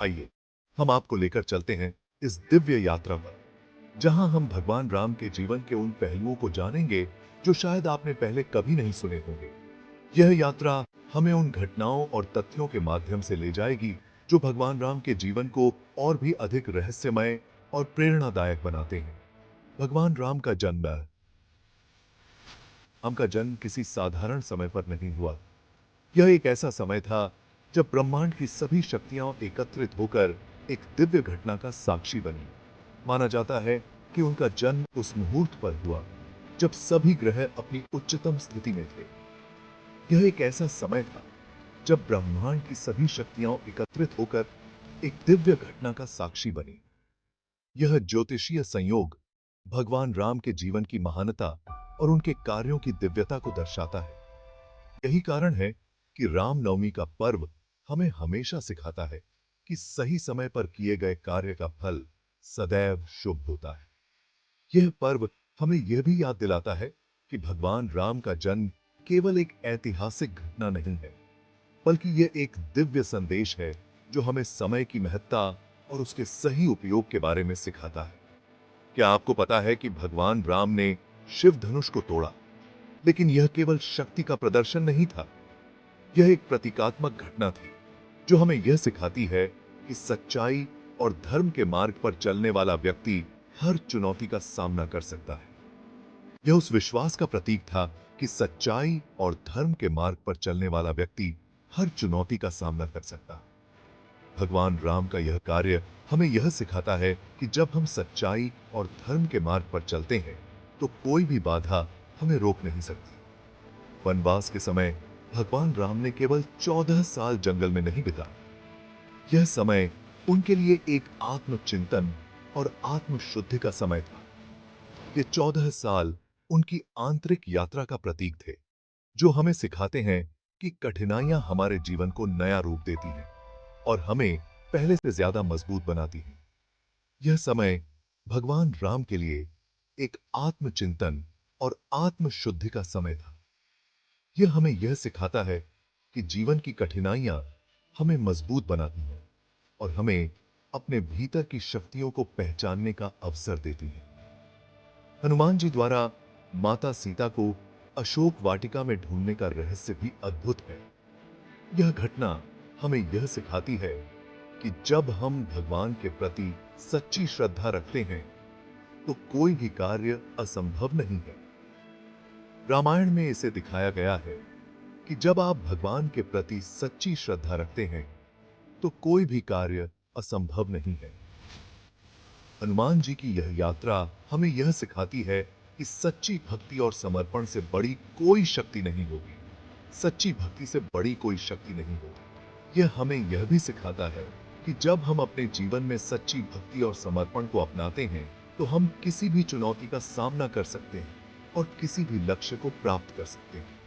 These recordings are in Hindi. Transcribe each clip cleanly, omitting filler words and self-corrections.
आइए हम आपको लेकर चलते हैं इस दिव्य यात्रा पर, जहां हम भगवान राम के जीवन के उन पहलुओं को जानेंगे जो शायद आपने पहले कभी नहीं सुने होंगे। यह यात्रा हमें उन घटनाओं और तथ्यों के माध्यम से ले जाएगी जो भगवान राम के जीवन को और भी अधिक रहस्यमय और प्रेरणादायक बनाते हैं। भगवान राम का जन्म किसी साधारण समय पर नहीं हुआ। यह एक ऐसा समय था जब ब्रह्मांड की सभी शक्तियां एकत्रित होकर एक दिव्य घटना का साक्षी बनी। माना जाता है कि उनका जन्म उस मुहूर्त पर हुआ जब सभी ग्रह अपनी उच्चतम स्थिति में थे। यह एक ऐसा समय था जब ब्रह्मांड की सभी शक्तियां एकत्रित होकर एक दिव्य घटना का साक्षी बनी। यह ज्योतिषीय संयोग भगवान राम के जीवन की महानता और उनके कार्यों की दिव्यता को दर्शाता है। यही कारण है कि रामनवमी का पर्व हमें हमेशा सिखाता है कि सही समय पर किए गए कार्य का फल सदैव शुभ होता है। यह पर्व हमें यह भी याद दिलाता है कि भगवान राम का जन्म केवल एक ऐतिहासिक घटना नहीं है, बल्कि यह एक दिव्य संदेश है जो हमें समय की महत्ता और उसके सही उपयोग के बारे में सिखाता है। क्या आपको पता है कि भगवान राम ने शिव धनुष को तोड़ा, लेकिन यह केवल शक्ति का प्रदर्शन नहीं था। यह एक प्रतीकात्मक घटना थी जो हमें यह सिखाती है कि सच्चाई और धर्म के मार्ग पर चलने वाला व्यक्ति हर चुनौती का सामना कर सकता है। यह उस विश्वास का प्रतीक था कि सच्चाई और धर्म के मार्ग पर चलने वाला व्यक्ति हर चुनौती का सामना कर सकता है। भगवान राम का यह कार्य हमें यह सिखाता है कि जब हम सच्चाई और धर्म के मार्ग पर चलते हैं तो कोई भी बाधा हमें रोक नहीं सकती। वनवास के समय भगवान राम ने केवल 14 साल जंगल में नहीं बिताए। यह समय उनके लिए एक आत्मचिंतन और आत्मशुद्धि का समय था। ये 14 साल उनकी आंतरिक यात्रा का प्रतीक थे, जो हमें सिखाते हैं कि कठिनाइयां हमारे जीवन को नया रूप देती हैं और हमें पहले से ज्यादा मजबूत बनाती हैं। यह समय भगवान राम के लिए एक आत्मचिंतन और आत्मशुद्धि का समय था। यह हमें यह सिखाता है कि जीवन की कठिनाइयां हमें मजबूत बनाती हैं और हमें अपने भीतर की शक्तियों को पहचानने का अवसर देती हैं। हनुमान जी द्वारा माता सीता को अशोक वाटिका में ढूंढने का रहस्य भी अद्भुत है। यह घटना हमें यह सिखाती है कि जब हम भगवान के प्रति सच्ची श्रद्धा रखते हैं तो कोई भी कार्य असंभव नहीं है। रामायण में इसे दिखाया गया है कि जब आप भगवान के प्रति सच्ची श्रद्धा रखते हैं तो कोई भी कार्य असंभव नहीं है। हनुमान जी की यह यात्रा हमें यह सिखाती है कि सच्ची भक्ति और समर्पण से बड़ी कोई शक्ति नहीं होगी। सच्ची भक्ति से बड़ी कोई शक्ति नहीं होगी। यह हमें यह भी सिखाता है कि जब हम अपने जीवन में सच्ची भक्ति और समर्पण को अपनाते हैं तो हम किसी भी चुनौती का सामना कर सकते हैं और किसी भी लक्ष्य को प्राप्त कर सकते हैं।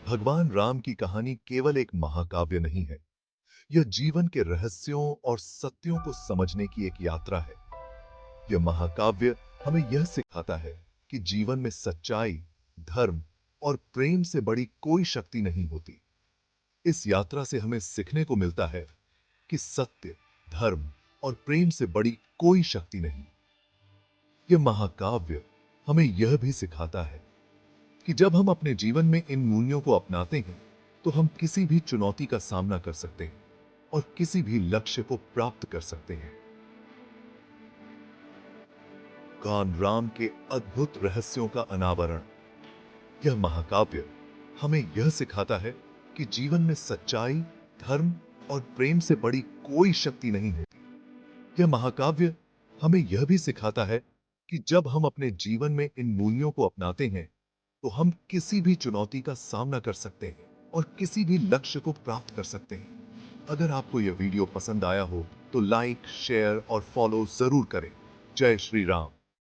भगवान राम की कहानी केवल एक महाकाव्य नहीं है, यह जीवन के रहस्यों और सत्यों को समझने की एक यात्रा है। यह महाकाव्य हमें यह सिखाता है कि जीवन में सच्चाई, धर्म और प्रेम से बड़ी कोई शक्ति नहीं होती। इस यात्रा से हमें सीखने को मिलता है कि सत्य, धर्म और प्रेम से बड़ी कोई शक्ति नहीं। यह महाकाव्य हमें यह भी सिखाता है कि जब हम अपने जीवन में इन मूल्यों को अपनाते हैं तो हम किसी भी चुनौती का सामना कर सकते हैं और किसी भी लक्ष्य को प्राप्त कर सकते हैं। भगवान राम के अद्भुत रहस्यों का अनावरण। यह महाकाव्य हमें यह सिखाता है कि जीवन में सच्चाई, धर्म और प्रेम से बड़ी कोई शक्ति नहीं होती। यह महाकाव्य हमें यह भी सिखाता है कि जब हम अपने जीवन में इन मूल्यों को अपनाते हैं तो हम किसी भी चुनौती का सामना कर सकते हैं और किसी भी लक्ष्य को प्राप्त कर सकते हैं। अगर आपको यह वीडियो पसंद आया हो तो लाइक, शेयर और फॉलो जरूर करें। जय श्री राम।